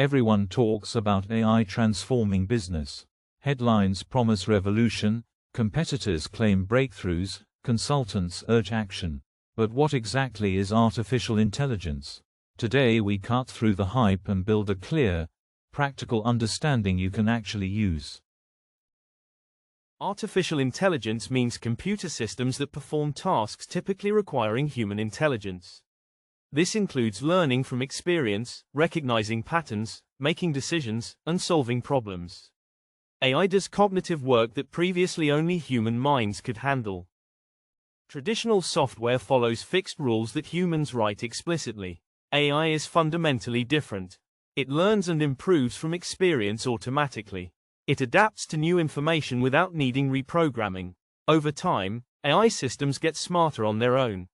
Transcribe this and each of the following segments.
Everyone talks about AI transforming business. Headlines promise revolution, competitors claim breakthroughs, consultants urge action. But what exactly is artificial intelligence? Today we cut through the hype and build a clear, practical understanding you can actually use. Artificial intelligence means computer systems that perform tasks typically requiring human intelligence. This includes learning from experience, recognizing patterns, making decisions, and solving problems. AI does cognitive work that previously only human minds could handle. Traditional software follows fixed rules that humans write explicitly. AI is fundamentally different. It learns and improves from experience automatically. It adapts to new information without needing reprogramming. Over time, AI systems get smarter on their own.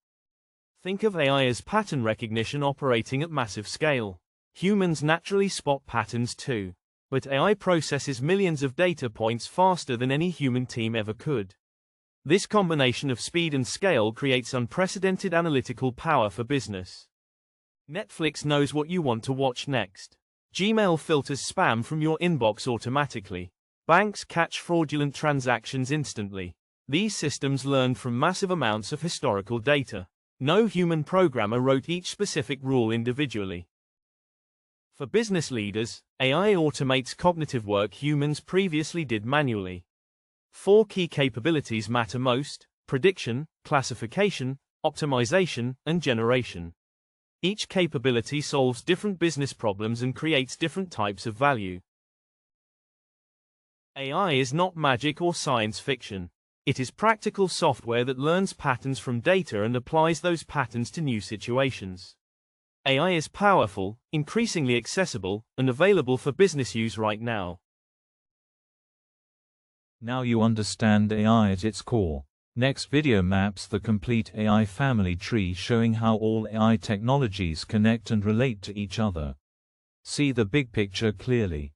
Think of AI as pattern recognition operating at massive scale. Humans naturally spot patterns too. But AI processes millions of data points faster than any human team ever could. This combination of speed and scale creates unprecedented analytical power for business. Netflix knows what you want to watch next. Gmail filters spam from your inbox automatically. Banks catch fraudulent transactions instantly. These systems learn from massive amounts of historical data. No human programmer wrote each specific rule individually. For business leaders, AI automates cognitive work humans previously did manually. 4 key capabilities matter most: prediction, classification, optimization, and generation. Each capability solves different business problems and creates different types of value. AI is not magic or science fiction. It is practical software that learns patterns from data and applies those patterns to new situations. AI is powerful, increasingly accessible, and available for business use right now. Now you understand AI at its core. Next video maps the complete AI family tree, showing how all AI technologies connect and relate to each other. See the big picture clearly.